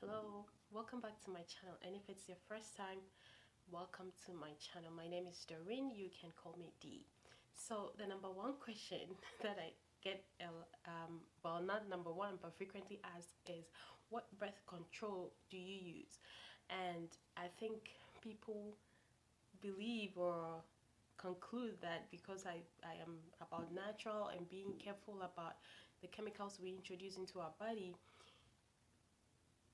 Hello, welcome back to my channel, and if it's your first time, welcome to my channel. My name is Doreen. You can call me D. So the number one question that I get well, not number one but frequently asked is, what birth control do you use? And I think people believe or conclude that because I am about natural and being careful about the chemicals we introduce into our body,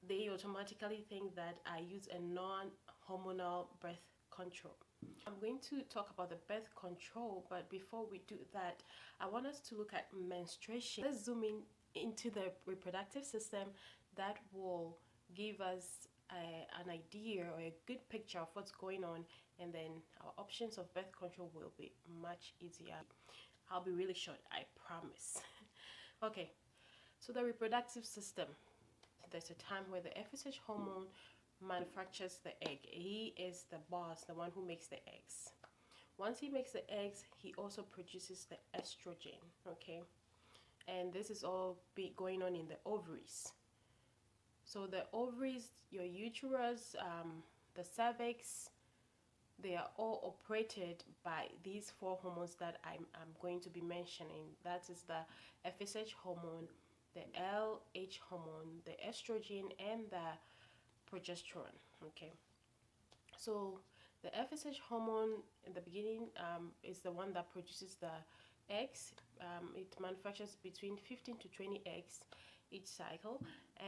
they automatically think that I use a non-hormonal birth control. I'm going to talk about the birth control, but before we do that, I want us to look at menstruation. Let's zoom in into the reproductive system. That will give us an idea or a good picture of what's going on, and then our options of birth control will be much easier. I'll be really short, I promise. Okay, so the reproductive system. There's a time where the FSH hormone manufactures the egg. He is the boss, the one who makes the eggs. Once he makes the eggs, he also produces the estrogen, okay? And this is all going on in the ovaries. So the ovaries, your uterus, the cervix, they are all operated by these four hormones that I'm going to be mentioning. That is the FSH hormone, the LH hormone, the estrogen, and the progesterone. Okay, so the FSH hormone in the beginning is the one that produces the eggs. It manufactures between 15 to 20 eggs each cycle,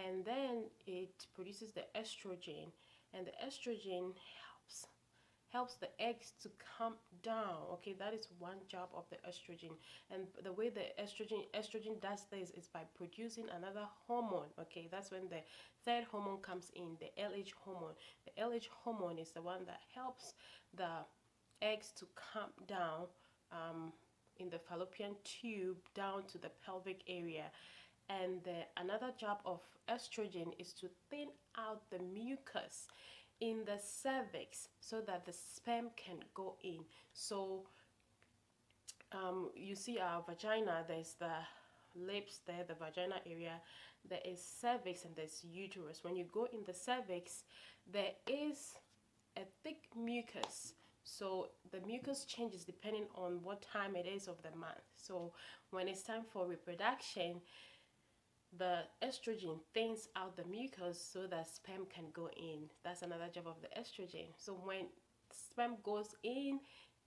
and then it produces the estrogen, and the estrogen helps the eggs to calm down. Okay, that is one job of the estrogen. And the way the estrogen does this is by producing another hormone. Okay, that's when the third hormone comes in, the LH hormone. The LH hormone is the one that helps the eggs to calm down in the fallopian tube down to the pelvic area. And another job of estrogen is to thin out the mucus in the cervix so that the sperm can go in. So you see our vagina, there's the lips there, the vagina area, there is cervix, and there's uterus. When you go in the cervix, there is a thick mucus. So the mucus changes depending on what time it is of the month. So when it's time for reproduction, the estrogen thins out the mucus so that sperm can go in. That's another job of the estrogen. So when sperm goes in,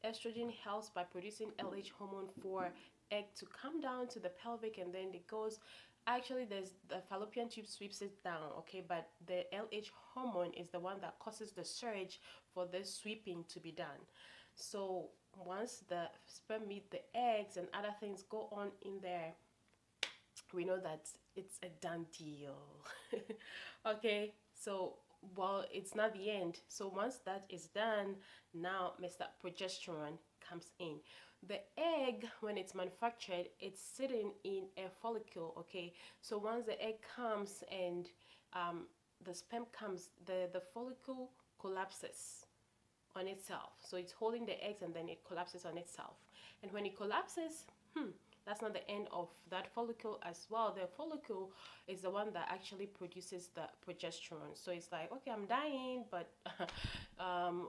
estrogen helps by producing LH hormone for egg to come down to the pelvic, and then it goes, actually there's the fallopian tube sweeps it down, okay, but the LH hormone is the one that causes the surge for this sweeping to be done. So once the sperm meet the eggs and other things go on in there, we know that it's a done deal. Okay, so well, it's not the end. So once that is done, now Mr. Progesterone comes in. The egg, when it's manufactured, it's sitting in a follicle. Okay, so once the egg comes and the sperm comes, the follicle collapses on itself. So it's holding the eggs and then it collapses on itself. And when it collapses, that's not the end of that follicle as well. The follicle is the one that actually produces the progesterone. So it's like, okay, I'm dying, but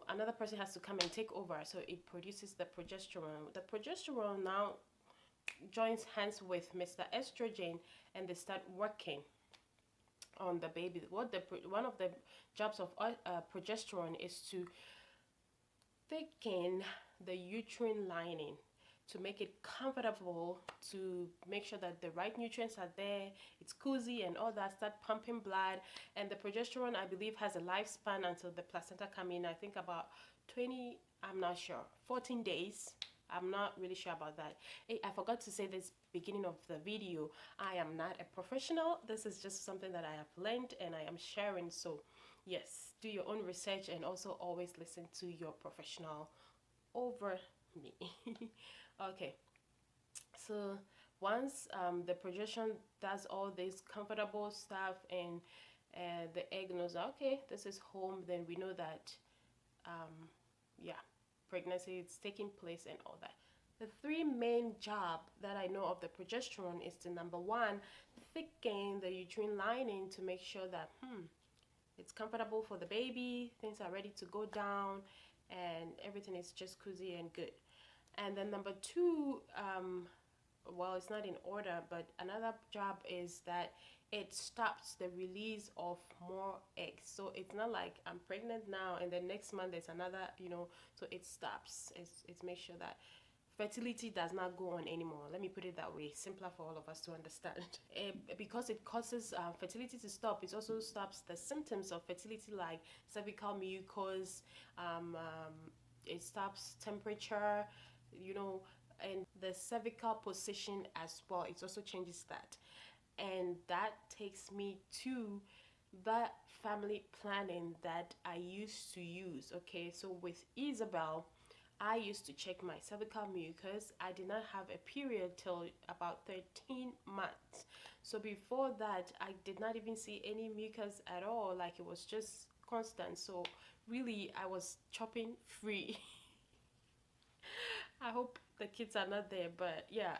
another person has to come and take over. So it produces the progesterone. The progesterone now joins hands with Mr. Estrogen, and they start working on the baby. One of the jobs of progesterone is to thicken the uterine lining, to make it comfortable, to make sure that the right nutrients are there, it's cozy and all that, start pumping blood. And the progesterone, I believe, has a lifespan until the placenta come in. I think about 20, I'm not sure, 14 days. I'm not really sure about that. Hey, I forgot to say this beginning of the video. I am not a professional. This is just something that I have learned and I am sharing. So yes, do your own research and also always listen to your professional over me. Okay, so once the progesterone does all this comfortable stuff and the egg knows, okay, this is home, then we know that yeah, pregnancy is taking place and all that. The three main job that I know of the progesterone is to, number one, thicken the uterine lining to make sure that it's comfortable for the baby, things are ready to go down, and everything is just cozy and good. And then number two, well, it's not in order, but another job is that it stops the release of more eggs. So it's not like I'm pregnant now and then next month there's another, so it stops. It's make sure that fertility does not go on anymore. Let me put it that way, simpler for all of us to understand. Because it causes fertility to stop, it also stops the symptoms of fertility like cervical mucus, it stops temperature, and the cervical position as well. It also changes that. And that takes me to the family planning that I used to use. Okay, so with Isabel, I used to check my cervical mucus. I did not have a period till about 13 months. So before that, I did not even see any mucus at all. Like, it was just constant. So really, I was chopping free. I hope the kids are not there, but yeah,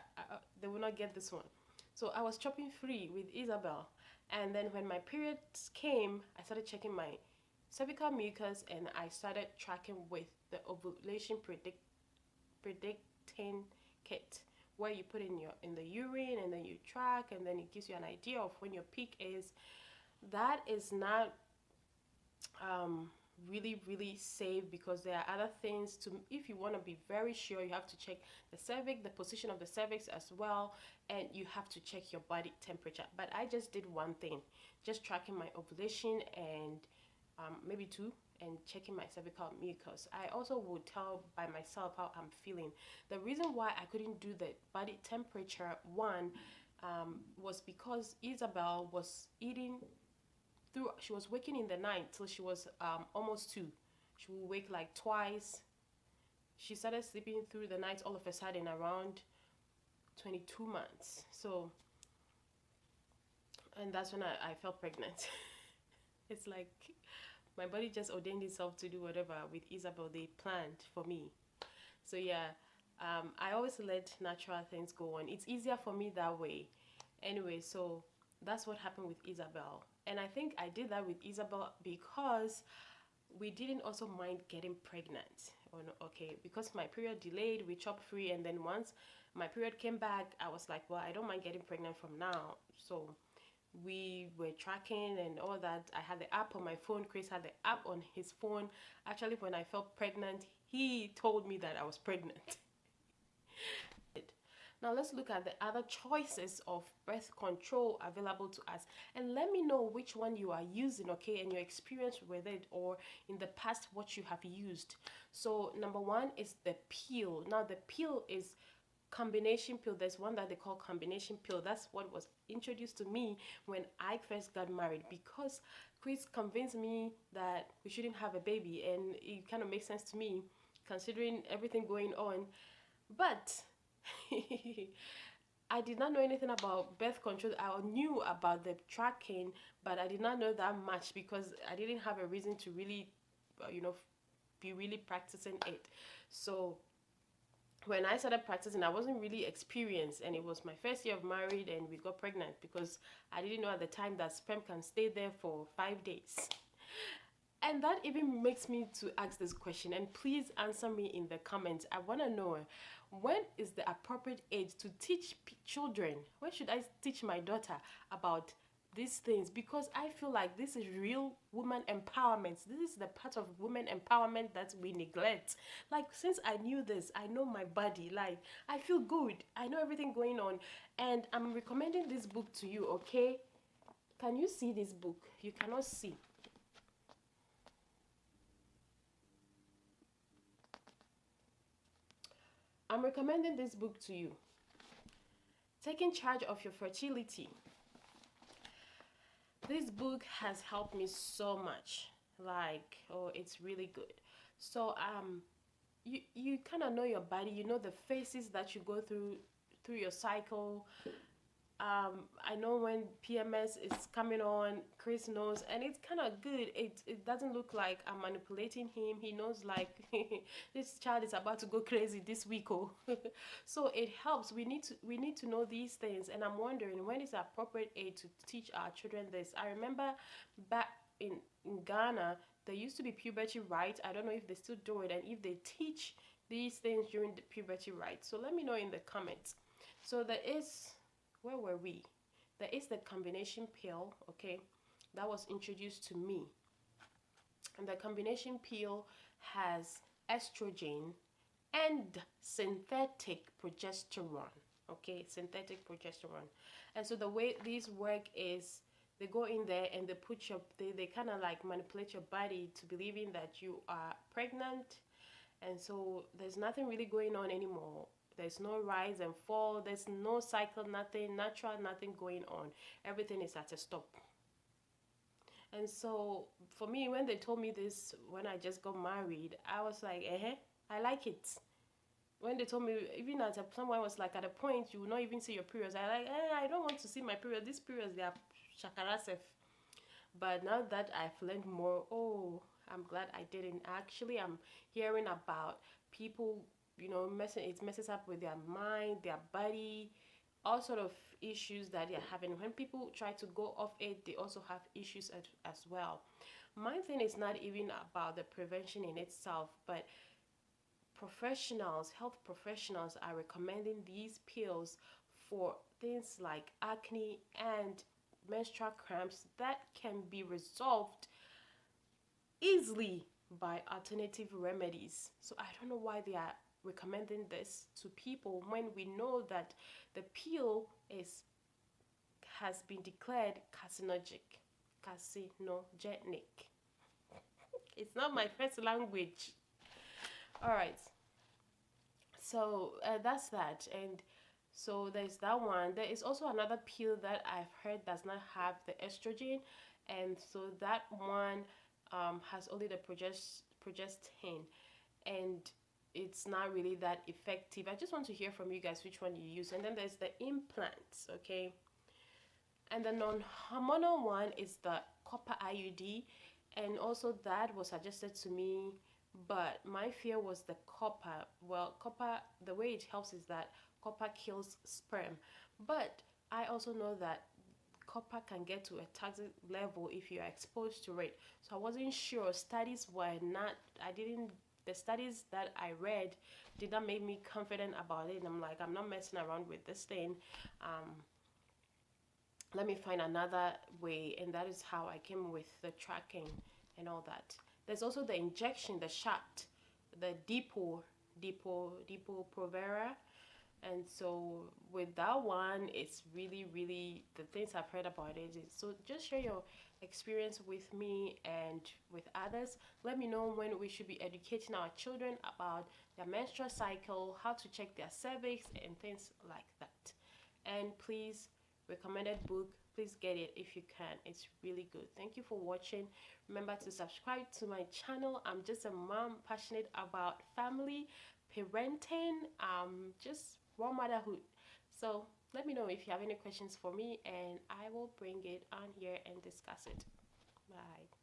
they will not get this one. So I was chopping free with Isabel. And then when my periods came, I started checking my cervical mucus and I started tracking with the ovulation predicting kit, where you put in the urine and then you track, and then it gives you an idea of when your peak is. That is not really safe, because there are other things to, if you want to be very sure, you have to check the cervix, the position of the cervix as well, and you have to check your body temperature. But I just did one thing, just tracking my ovulation and maybe two, and checking my cervical mucus. I also would tell by myself how I'm feeling. The reason why I couldn't do the body temperature one was because Isabel was eating she was waking in the night till she was almost 2. She would wake like twice. She started sleeping through the night all of a sudden around 22 months. So, and that's when I felt pregnant. It's like my body just ordained itself to do whatever with Isabel they planned for me. So yeah, I always let natural things go on. It's easier for me that way. Anyway, so that's what happened with Isabel. And I think I did that with Isabel because we didn't also mind getting pregnant. Okay, because my period delayed, we chopped free, and then once my period came back, I was like, well, I don't mind getting pregnant from now. So we were tracking and all that. I had the app on my phone. Chris had the app on his phone. Actually, when I felt pregnant, he told me that I was pregnant. Now let's look at the other choices of birth control available to us, and let me know which one you are using, okay, and your experience with it, or in the past what you have used. So number one is the pill. Now the pill is combination pill. There's one that they call combination pill. That's what was introduced to me when I first got married, because Chris convinced me that we shouldn't have a baby, and it kind of makes sense to me considering everything going on. But I did not know anything about birth control. I knew about the tracking, but I did not know that much because I didn't have a reason to really, be really practicing it. So when I started practicing, I wasn't really experienced, and it was my first year of married, and we got pregnant because I didn't know at the time that sperm can stay there for 5 days. And that even makes me to ask this question, and please answer me in the comments. I want to know, when is the appropriate age to teach children? When should I teach my daughter about these things? Because I feel like this is real woman empowerment. This is the part of women empowerment that we neglect. Like, since I knew this, I know my body. Like, I feel good. I know everything going on. And I'm recommending this book to you, okay? Can you see this book? You cannot see. I'm recommending this book to you. Taking Charge of Your Fertility. This book has helped me so much. Like, oh, it's really good. So you kind of know your body. You know the phases that you go through your cycle. I know when PMS is coming on. Chris knows, and it's kind of good. It doesn't look like I'm manipulating him. He knows, like, this child is about to go crazy this week. Oh. So it helps. We need to know these things, and I'm wondering when is the appropriate age to teach our children this. I remember back in Ghana, there used to be puberty rights. I don't know if they still do it and if they teach these things during the puberty rights. So let me know in the comments. So there is, where were we? There is the combination pill, okay, that was introduced to me. And the combination pill has estrogen and synthetic progesterone, okay, synthetic progesterone. And so the way these work is they go in there and they put they kind of like manipulate your body to believing that you are pregnant. And so there's nothing really going on anymore. There's no rise and fall, there's no cycle, nothing natural, nothing going on. Everything is at a stop. And so for me, when they told me this when I just got married, I was like, I like it. When they told me, even as someone was like, at a point you will not even see your periods, I like, I don't want to see my period. These periods, they are shakarasef. But now that I've learned more, oh, I'm glad I didn't. Actually, I'm hearing about people, you know, it messes up with their mind, their body, all sort of issues that they're having. When people try to go off it, they also have issues as well. My thing is not even about the prevention in itself, but professionals, health professionals are recommending these pills for things like acne and menstrual cramps that can be resolved easily by alternative remedies. So I don't know why they are recommending this to people when we know that the pill has been declared carcinogenic. It's not my first language. All right, so that's that. And so there's that one. There is also another pill that I've heard does not have the estrogen, and so that one has only the progestin, and it's not really that effective. I just want to hear from you guys which one you use. And then there's the implants, okay, and the non-hormonal one is the copper IUD, and also that was suggested to me, but my fear was the copper. Well, copper, the way it helps is that copper kills sperm, but I also know that copper can get to a toxic level if you are exposed to it. So I wasn't sure. Studies were not, the studies that I read did not make me confident about it. And I'm like, I'm not messing around with this thing. Let me find another way. And that is how I came with the tracking and all that. There's also the injection, the shot, the Depo-Provera. And so with that one, it's really the things I've heard about it. So just share your experience with me and with others. Let me know when we should be educating our children about their menstrual cycle, how to check their cervix and things like that. And please, recommended book, please get it if you can. It's really good. Thank you for watching. Remember to subscribe to my channel. I'm just a mom passionate about family, parenting, just raw motherhood. So let me know if you have any questions for me and I will bring it on here and discuss it. Bye.